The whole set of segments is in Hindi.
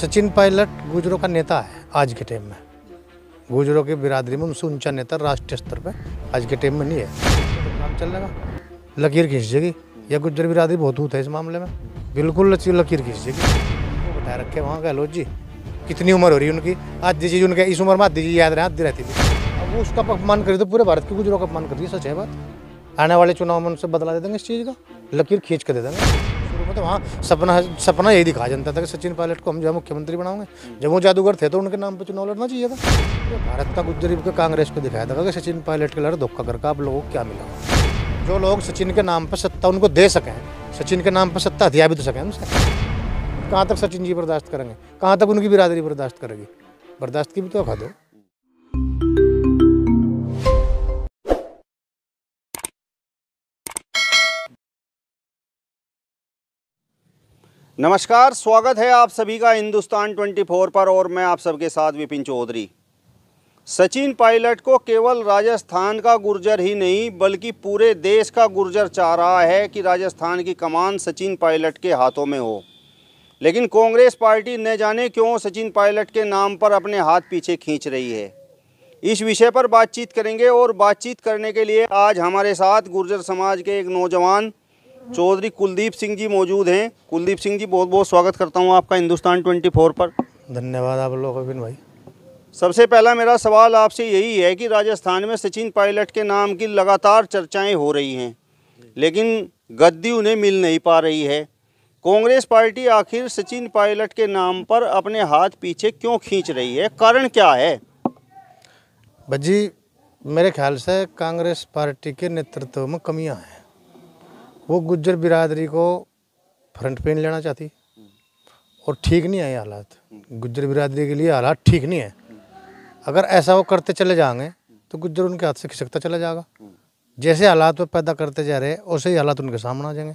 सचिन पायलट गुर्जरों का नेता है आज के टाइम में। गुर्जरों की बिरादरी में उनसे ऊंचा नेता राष्ट्रीय स्तर पे आज के टाइम में नहीं है। तो काम चलेगा, लकीर खींच जाएगी। या गुर्जर बिरादरी बहुत होता है इस मामले में, बिल्कुल लकीर खींच जाएगी। वो बैठा रखे वहाँ गहलोत जी, कितनी उम्र हो रही है उनकी, आधी चीज उनके इस उम्र में आधी चीज याद रहे, आधी रहती थी। अब वो उसका अपमान करी तो पूरे भारत के गुर्जरों का अपमान कर रही है। सच है बात। आने वाले चुनाव में उनसे बदला दे देंगे, इस चीज़ का लकीर खींच के दे देंगे। शुरू में तो वहाँ सपना यही दिखाया जनता था कि सचिन पायलट को हम जो मुख्यमंत्री बनाओगे। जब वो जादूगर थे तो उनके नाम पर चुनाव लड़ना चाहिए था। तो भारत का गुर्जर को कांग्रेस को दिखाया था कि सचिन पायलट के लड़ धोखा करके आप लोगों को क्या मिला। जो लोग सचिन के नाम पर सत्ता उनको दे सकें, सचिन के नाम पर सत्ता हथिया भी तो सकें उनसे। कहाँ तक सचिन जी बर्दाश्त करेंगे, कहाँ तक उनकी बिरादरी बर्दाश्त करेगी। बर्दाश्त की भी तो खा दो। नमस्कार, स्वागत है आप सभी का हिंदुस्तान 24 पर और मैं आप सबके साथ विपिन चौधरी। सचिन पायलट को केवल राजस्थान का गुर्जर ही नहीं बल्कि पूरे देश का गुर्जर चाह रहा है कि राजस्थान की कमान सचिन पायलट के हाथों में हो। लेकिन कांग्रेस पार्टी न जाने क्यों सचिन पायलट के नाम पर अपने हाथ पीछे खींच रही है। इस विषय पर बातचीत करेंगे और बातचीत करने के लिए आज हमारे साथ गुर्जर समाज के एक नौजवान चौधरी कुलदीप सिंह जी मौजूद हैं। कुलदीप सिंह जी, बहुत बहुत स्वागत करता हूं आपका हिंदुस्तान 24 पर। धन्यवाद आप लोगों को भाई। सबसे पहला मेरा सवाल आपसे यही है कि राजस्थान में सचिन पायलट के नाम की लगातार चर्चाएं हो रही हैं, लेकिन गद्दी उन्हें मिल नहीं पा रही है। कांग्रेस पार्टी आखिर सचिन पायलट के नाम पर अपने हाथ पीछे क्यों खींच रही है, कारण क्या है? भज्जी, मेरे ख्याल से कांग्रेस पार्टी के नेतृत्व में कमियां हैं। वो गुर्जर बिरादरी को फ्रंट पे नहीं लेना चाहती और ठीक नहीं है ये हालात। गुर्जर बिरादरी के लिए हालात ठीक नहीं है। अगर ऐसा वो करते चले जाएंगे तो गुर्जर उनके हाथ से खिसकता चला जाएगा। जैसे हालात वो पैदा करते जा रहे हैं वैसे ही हालात उनके सामने आ जाएंगे।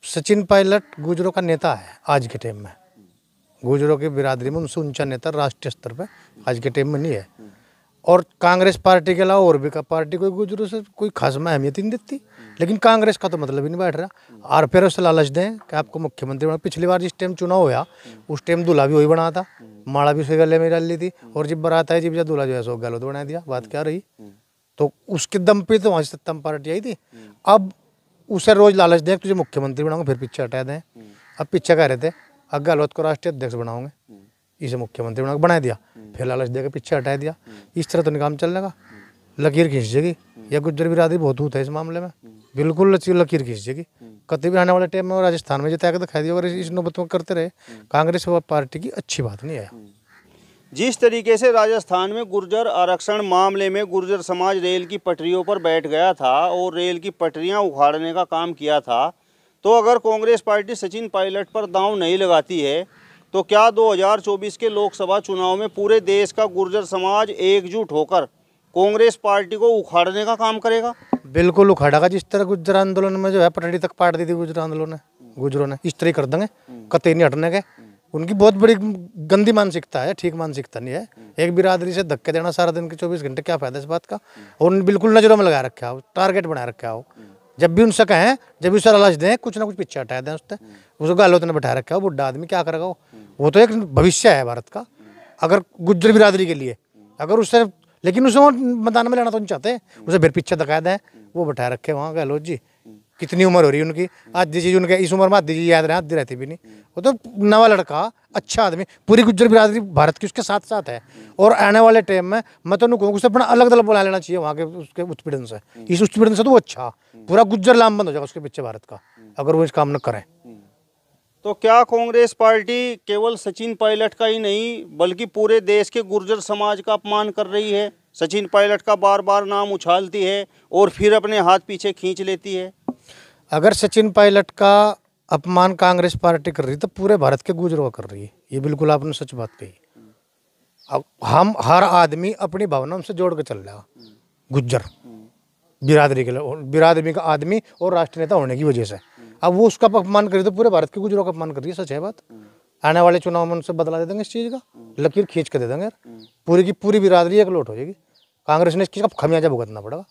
सचिन पायलट गुर्जरों का नेता है आज के टाइम में। गुर्जरों की बिरादरी में उनसे ऊंचा नेता राष्ट्रीय स्तर पर आज के टाइम में नहीं है। और कांग्रेस पार्टी के अलावा और भी का पार्टी कोई गुर्जरों से कोई खास में अहमियत ही नहीं देती, लेकिन कांग्रेस का तो मतलब ही नहीं बैठ रहा। और फिर उससे लालच दें कि आपको मुख्यमंत्री बना। पिछली बार जिस टाइम चुनाव हुआ उस टाइम दूल्हा भी वही बना था, माड़ा भी उसके गले में डाल ली थी, और जब बारात आई जब दूल्हा जो है सो गलत बना दिया। बात क्या रही? तो उसके दम पे तो वहाँ से सत्ता पार्टी आई थी। अब उसे रोज लालच दें तुझे मुख्यमंत्री बनाऊंगे, फिर पीछे हटा दें। अब पीछे कह रहे थे अब गहलोत को राष्ट्रीय अध्यक्ष बनाओगे, इसे मुख्यमंत्री बना दिया, फिर लालच देकर पीछे हटा दिया। इस तरह तो नहीं काम चलेगा, लकीर खींच जाएगी। या गुर्जर बिरादरी बहुत होता है इस मामले में, बिल्कुल लकीर खींच जाएगी। कभी भी आने वाले टाइम में राजस्थान में जितना दिखाई दिया, अगर इस नौबत में करते रहे कांग्रेस पार्टी की अच्छी बात नहीं है। जिस तरीके से राजस्थान में गुर्जर आरक्षण मामले में गुर्जर समाज रेल की पटरियों पर बैठ गया था और रेल की पटरियां उखाड़ने का काम किया था, तो अगर कांग्रेस पार्टी सचिन पायलट पर दांव नहीं लगाती है तो क्या 2024 के लोकसभा चुनाव में पूरे देश का गुर्जर समाज एकजुट होकर कांग्रेस पार्टी को उखाड़ने का काम करेगा? बिल्कुल उखाड़ेगा। जिस तरह गुर्जर आंदोलन में जो है पटड़ी तक पाट दी थी गुर्जरों ने, इस तरह कर देंगे, कतई नहीं हटने के। उनकी बहुत बड़ी गंदी मानसिकता है, ठीक मानसिकता नहीं है। एक बिरादरी से धक्के देना सारा दिन के 24 घंटे, क्या फायदा इस बात का? और बिल्कुल नजरों में लगा रखा हो, टारगेट बना रखा हो। जब भी उनसे कहें, जब भी उसे लालच दें, कुछ ना कुछ पीछे हटा दें उससे। उसको गहलोत ने बैठा रखा है, वो बुढ़ा आदमी क्या करेगा? वो तो एक भविष्य है भारत का अगर गुर्जर बिरादरी के लिए। अगर उससे, लेकिन उसे मैदान में लेना तो नहीं चाहते, उसे फिर पीछे धका दें। वो बैठा रखे वहाँ गहलोत जी, कितनी उम्र हो रही है उनकी, आधी चीज उनके इस उम्र में आधी चीज याद रहे, आधी रहती भी नहीं। वो तो नवा लड़का, अच्छा आदमी, पूरी गुर्जर बिरादरी भारत की उसके साथ साथ है। और आने वाले टाइम में मैं तो कहूँ उसे अपना अलग दल बना लेना चाहिए वहाँ के उसके उत्पीड़न से। इस उत्पीड़न से तो वो अच्छा पूरा गुर्जर लाम बंद हो जाएगा उसके पीछे भारत का, अगर वो इस काम न करें। तो क्या कांग्रेस पार्टी केवल सचिन पायलट का ही नहीं बल्कि पूरे देश के गुर्जर समाज का अपमान कर रही है? सचिन पायलट का बार बार नाम उछालती है और फिर अपने हाथ पीछे खींच लेती है। अगर सचिन पायलट का अपमान कांग्रेस पार्टी कर रही तो पूरे भारत के गुर्जरों का कर रही है। ये बिल्कुल आपने सच बात कही। अब हम हर आदमी अपनी भावनाओं से जोड़ के चल रहा है गुर्जर बिरादरी के लिए, बिरादरी का आदमी और राष्ट्रीय नेता होने की वजह से। अब वो उसका अपमान करी तो पूरे भारत के गुर्जरों का अपमान कर रही है। सच है बात। आने वाले चुनाव में उनसे बदला दे देंगे, इस चीज़ का लकीर खींच के दे देंगे। पूरी की पूरी बिरादरी एक लोट हो जाएगी। कांग्रेस ने इस चीज़ का खमियाजा भुगतना पड़ेगा।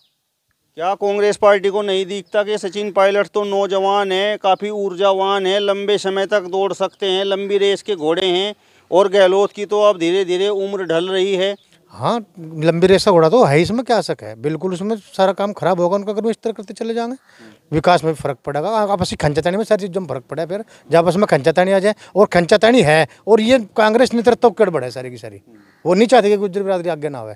क्या कांग्रेस पार्टी को नहीं दिखता कि सचिन पायलट तो नौजवान है, काफ़ी ऊर्जावान है, लंबे समय तक दौड़ सकते हैं, लंबी रेस के घोड़े हैं और गहलोत की तो अब धीरे धीरे उम्र ढल रही है। हाँ, लंबी रेसा घोड़ा तो है, इसमें क्या शक है, बिल्कुल उसमें सारा काम खराब होगा उनका अगर वो इस तरह करते चले जाएंगे। विकास में भी फर्क पड़ेगा, आपस की खंचातानी में सारी चीज़ों में फर्क पड़े, फिर जब आपस में खंचातानी आ जाए, और खंचातानी है, और ये कांग्रेस नेतृत्व कड़ बढ़े सारी की सारी, वो नहीं चाहते कि गुज्जर बिरादरी आगे ना आवे,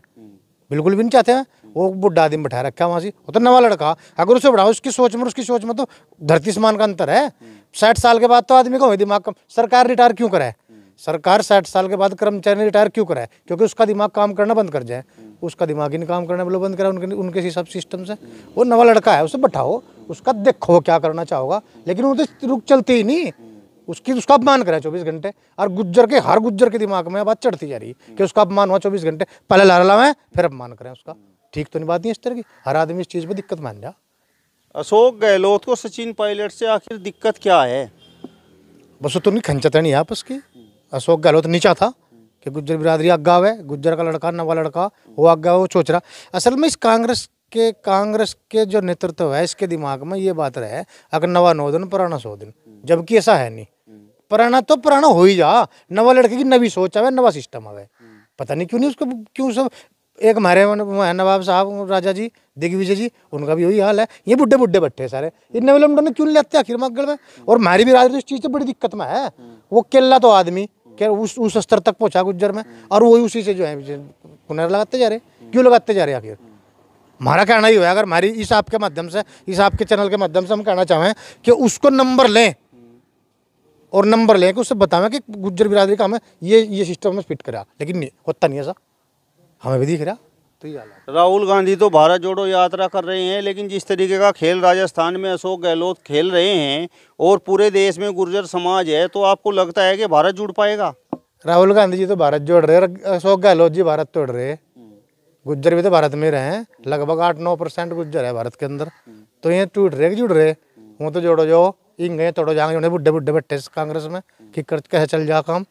बिल्कुल भी नहीं चाहते हैं। वो बुढ़ा आदमी बैठा रखा है वहाँ से, वो तो नवा लड़का, अगर उसे बढ़ाओ उसकी सोच में, उसकी सोच में तो धरती समान का अंतर है। 60 साल के बाद तो आदमी का दिमाग कम, सरकार रिटायर क्यों कराए, सरकार 60 साल के बाद कर्मचारी रिटायर क्यों कराए, क्योंकि उसका दिमाग काम करना बंद कर जाए, उसका दिमाग ही नहीं काम करना बोलो बंद करा उनके हिसाब सिस्टम से। वो नवा लड़का है, उसे बैठाओ, उसका देखो क्या करना चाहोगा, लेकिन वो तो रुक चलती ही नहीं, उसका अपमान करा 24 घंटे। और गुज्जर के, हर गुज्जर के दिमाग में बात चढ़ती जा रही है कि उसका अपमान हुआ 24 घंटे, पहले लारा लावें फिर अपमान करें उसका। ठीक तो नहीं बात नहीं इस तरह की, हर आदमी इस चीज़ पर दिक्कत मान जा। अशोक गहलोत को सचिन पायलट से आखिर दिक्कत क्या है? बस वो तो नहीं खंचतानी है आपस की। अशोक गहलोत नीचा था कि गुज्जर बिरादरी आगा है, गुज्जर का लड़का नवा लड़का वो आगा, वो सोच रहा। असल में इस कांग्रेस के जो नेतृत्व है, इसके दिमाग में ये बात रहे, अगर नवा 9 दिन पुराना 100 दिन, जबकि ऐसा है नहीं। पुराना तो पुराना हो ही जा, नवा लड़के की नवी सोच आवे, नवा सिस्टम आवे। पता नहीं क्यों नहीं उसको, क्यों सब एक हमारे नवाब साहब राजा जी दिग्विजय जी, उनका भी वही हाल है, ये बुढ़े बुढ़े बैठे सारे, इन नवे लमडों ने क्यों नहीं लेते आखिर मगल में। और हमारी भी राजनीति इस चीज़ से बड़ी दिक्कत में है, वो केला तो आदमी क्या उस स्तर तक पहुंचा गुज्जर में, और वही उसी से जो है पुनर् लगाते जा रहे, क्यों लगाते जा रहे आखिर। हमारा कहना ही हुआ, अगर हमारी इस आपके माध्यम से, इस आपके चैनल के माध्यम से हम कहना चाहें कि उसको नंबर लें, और नंबर लें कि उससे बतावें कि गुज्जर बिरादरी का हमें ये सिस्टम में फिट करा, लेकिन नहीं होता नहीं ऐसा, हमें भी दिख रहा। तो ये राहुल गांधी तो भारत जोड़ो यात्रा कर रहे हैं, लेकिन जिस तरीके का खेल राजस्थान में अशोक गहलोत खेल रहे हैं और पूरे देश में गुर्जर समाज है, तो आपको लगता है कि भारत जुड़ पाएगा? राहुल गांधी जी तो भारत जोड़ रहे, अशोक गहलोत जी भारत तोड़ रहे। गुज्जर भी तो भारत में रहे हैं, लगभग 8-9% गुज्जर है भारत के अंदर, तो ये टूट रहे जुड़ रहे। वो तो जोड़ो जो इंगे तोड़ो जाएंगे बुढ़े बुढ़े बैठे कांग्रेस में कि कैसे चल जा काम।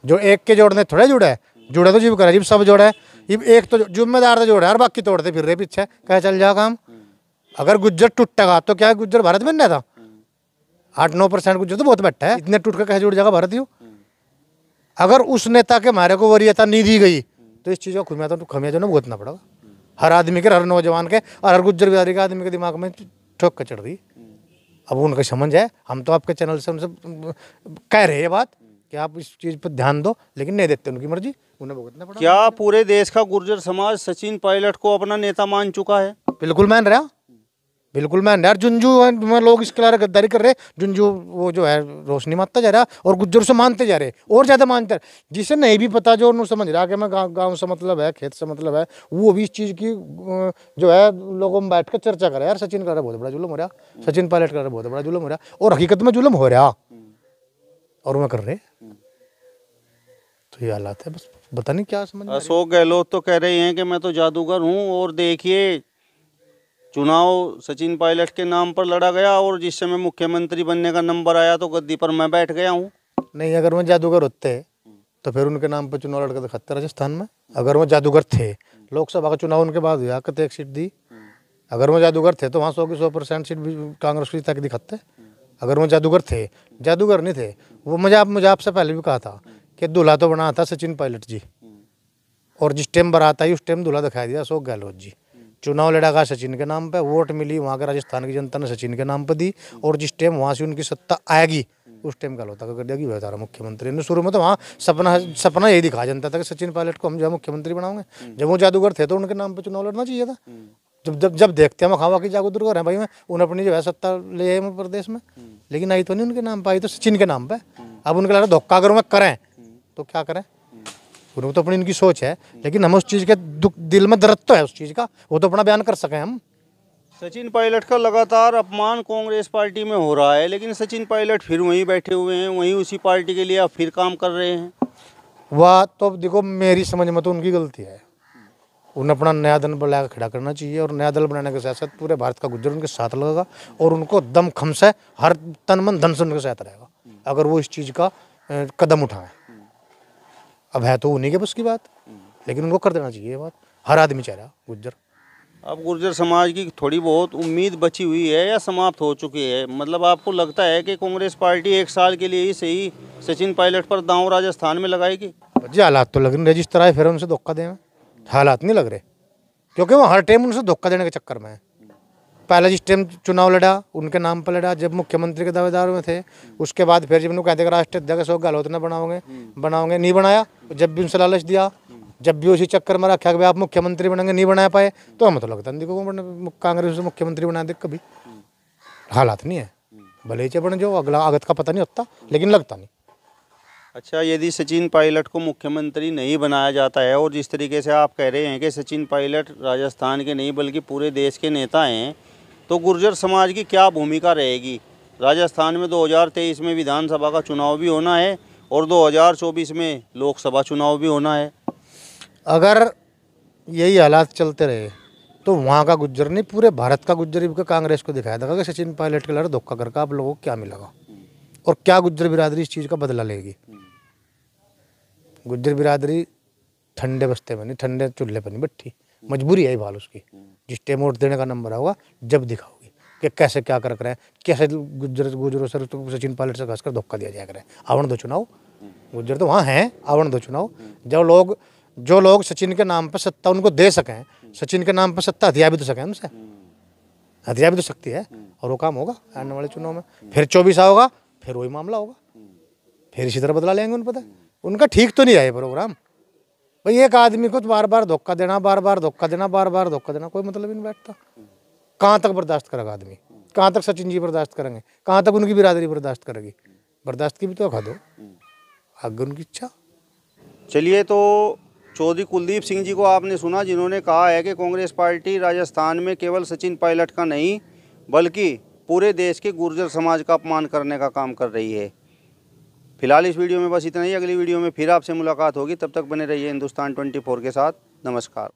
जो एक के जोड़ने थोड़े जुड़े, जुड़े तो जीव करे, जीव सब जोड़े, एक तो जिम्मेदार तो जोड़े और बाकी तोड़ते फिर रहे पीछे, कह चल जा काम। अगर गुज्जर टूटेगा तो क्या गुज्जर भारत में नहीं था? 8-9% गुज्जर तो बहुत बैठा है, इतने टूट कर कह जुड़ जाएगा भारत यू। अगर उस नेता के मारे को वरीयता नहीं दी गई तो इस चीज़ का खमियाजा ना भुगतना पड़ेगा हर आदमी के, हर नौजवान के, और हर गुज्जर बिहारी के आदमी के दिमाग में ठोक कर चढ़ रही। अब उनका समझ है, हम तो आपके चैनल से उनसे कह रहे हैं ये बात कि आप इस चीज़ पर ध्यान दो, लेकिन नहीं देते, उनकी मर्जी, उन्हें भुगतना पड़ा। क्या पूरे देश का गुर्जर समाज सचिन पायलट को अपना नेता मान चुका है? बिल्कुल मान रहा, बिल्कुल मान रहा। झुंझुनू में लोग इसके लिए गद्दारी कर रहे, झुंझुनू वो जो है रोशनी मारता जा रहा, और गुज्जर से मानते जा रहे, और ज़्यादा मानते। जिसे नहीं भी पता, जो उन्होंने समझ रहा कि मैं गाँव से मतलब है, खेत से मतलब है, वो भी इस चीज़ की जो है लोगों में बैठ कर चर्चा करे, यार सचिन का बहुत बड़ा जुल्म हो रहा, सचिन पायलट का बहुत बड़ा जुल्म हो रहा, और हकीकत में जुल्म हो रहा, और वह कर रहे। तो ये हालात है, बस पता नहीं क्या समझ। अशोक गहलोत तो कह रहे हैं कि मैं तो जादूगर हूँ, और देखिए चुनाव सचिन पायलट के नाम पर लड़ा गया, और जिस समय मुख्यमंत्री बनने का नंबर आया तो गद्दी पर मैं बैठ गया हूँ। नहीं, अगर वो जादूगर होते तो फिर उनके नाम पर चुनाव लड़कर दिखाते राजस्थान में। अगर वो जादूगर थे, लोकसभा का चुनाव उनके बाद हुआ, कत एक सीट दी। अगर वो जादूगर थे तो वहाँ 100 की 100% सीट भी कांग्रेस की तक दिखाते। अगर वो जादूगर थे, जादूगर नहीं थे। वो मुझे आपसे पहले भी कहा था कि दूल्हा तो बना था सचिन पायलट जी, और जिस टाइम बारात आई उस टाइम दूल्हा दिखाई दिया अशोक गहलोत जी। चुनाव लड़ागा सचिन के नाम पे, वोट मिली वहाँ के राजस्थान की जनता ने सचिन के नाम पर दी, और जिस टाइम वहाँ से उनकी सत्ता आएगी उस टाइम गहलोत का कर दिया कि तारा मुख्यमंत्री ने। शुरू में तो वहाँ सपना यही दिखा जनता था कि सचिन पायलट को हम जो मुख्यमंत्री बनाओगे। जब वो जादूगर थे तो उनके नाम पर चुनाव लड़ना चाहिए था। जब देखते हैं हम खावा की जादूगर हैं भाई, मैं उन्हें अपनी जो है सत्ता ले आए प्रदेश में, लेकिन आई तो नहीं उनके नाम पर, आई तो सचिन के नाम पर। अब उनके लगा धोखा अगर मैं करें तो क्या करें, उनको तो अपनी इनकी सोच है, लेकिन हम उस चीज़ के दिल में दर्द तो है उस चीज़ का, वो तो अपना बयान कर सकें हम। सचिन पायलट का लगातार अपमान कांग्रेस पार्टी में हो रहा है, लेकिन सचिन पायलट फिर वहीं बैठे हुए हैं, वहीं उसी पार्टी के लिए अब फिर काम कर रहे हैं। वह तो देखो मेरी समझ में तो उनकी गलती है, उन्हें अपना नया दल बना खड़ा करना चाहिए, और नया दल बनाने के साथ साथ पूरे भारत का गुज्जर उनके साथ लगेगा, और उनको दम खम से हर तन मन धन से उनके साथ रहेगा अगर वो इस चीज़ का कदम उठाएं। अब है तो उन्हीं के बस की बात, लेकिन उनको कर देना चाहिए ये बात, हर आदमी चाह रहा गुज्जर। अब गुर्जर समाज की थोड़ी बहुत उम्मीद बची हुई है या समाप्त हो चुकी है? मतलब आपको लगता है कि कांग्रेस पार्टी 1 साल के लिए ही सही सचिन पायलट पर दांव राजस्थान में लगाएगी? जी हालात तो लग रहे रजिस्टर आए फिर उनसे धोखा दें, हालात नहीं लग रहे, क्योंकि वो हर टाइम उनसे धोखा देने के चक्कर में है। पहले जिस टाइम चुनाव लड़ा उनके नाम पर लड़ा, जब मुख्यमंत्री के दावेदार में थे, उसके बाद फिर जब उन्होंने कहते राष्ट्रीय अध्यक्ष हो गहलोत बनाओगे नहीं बनाया, जब भी उनसे लालच दिया, जब भी उसी चक्कर में रखा कि आप मुख्यमंत्री बनेंगे नहीं बना पाए, तो हमें तो लगता नहीं को कांग्रेस से मुख्यमंत्री बना दे कभी। हालात नहीं है, भले ही बने जो अगला आगत का पता नहीं होता, लेकिन लगता नहीं। अच्छा, यदि सचिन पायलट को मुख्यमंत्री नहीं बनाया जाता है और जिस तरीके से आप कह रहे हैं कि सचिन पायलट राजस्थान के नहीं बल्कि पूरे देश के नेता हैं, तो गुर्जर समाज की क्या भूमिका रहेगी? राजस्थान में 2023 में विधानसभा का चुनाव भी होना है और 2024 में लोकसभा चुनाव भी होना है। अगर यही हालात चलते रहे तो वहाँ का गुज्जर नहीं, पूरे भारत का गुज्जर ही कांग्रेस को दिखाया था कि सचिन पायलट के लड़ धोखा करके आप लोगों को क्या मिलेगा और क्या गुज्जर बिरादरी इस चीज़ का बदला लेगी। गुज्जर बिरादरी ठंडे बस्ते में नहीं, ठंडे चूल्हे पर नहीं बैठी, मजबूरी है भाल उसकी। जिस टाइम वोट देने का नंबर होगा जब दिखाओगी कि कैसे क्या कर रहे हैं, कैसे गुजरों से तो सचिन पायलट से खासकर धोखा दिया जाएगा। आवण दो चुनाव, गुज्जर तो वहाँ हैं, आवण दो चुनाव। जो लोग सचिन के नाम पर सत्ता उनको दे सकें, सचिन के नाम पर सत्ता हथिया भी तो सकें उनसे, हथिया भी तो सकती है, और वो काम होगा आने वाले चुनाव में। फिर 24 होगा, फिर वही मामला होगा, फिर इसी तरह बदला लेंगे। उन पता उनका ठीक तो नहीं है प्रोग्राम भाई। एक आदमी को तो बार बार धोखा देना, बार बार धोखा देना, बार बार धोखा देना, कोई मतलब ही नहीं बैठता। कहाँ तक बर्दाश्त करेगा आदमी? कहाँ तक सचिन जी बर्दाश्त करेंगे? कहाँ तक उनकी बिरादरी बर्दाश्त करेगी? बर्दाश्त की भी तो खा दो, आगे उनकी इच्छा। चलिए, तो चौधरी कुलदीप सिंह जी को आपने सुना, जिन्होंने कहा है कि कांग्रेस पार्टी राजस्थान में केवल सचिन पायलट का नहीं बल्कि पूरे देश के गुर्जर समाज का अपमान करने का काम कर रही है। फिलहाल इस वीडियो में बस इतना ही। अगली वीडियो में फिर आपसे मुलाकात होगी, तब तक बने रहिए हिंदुस्तान 24 के साथ। नमस्कार।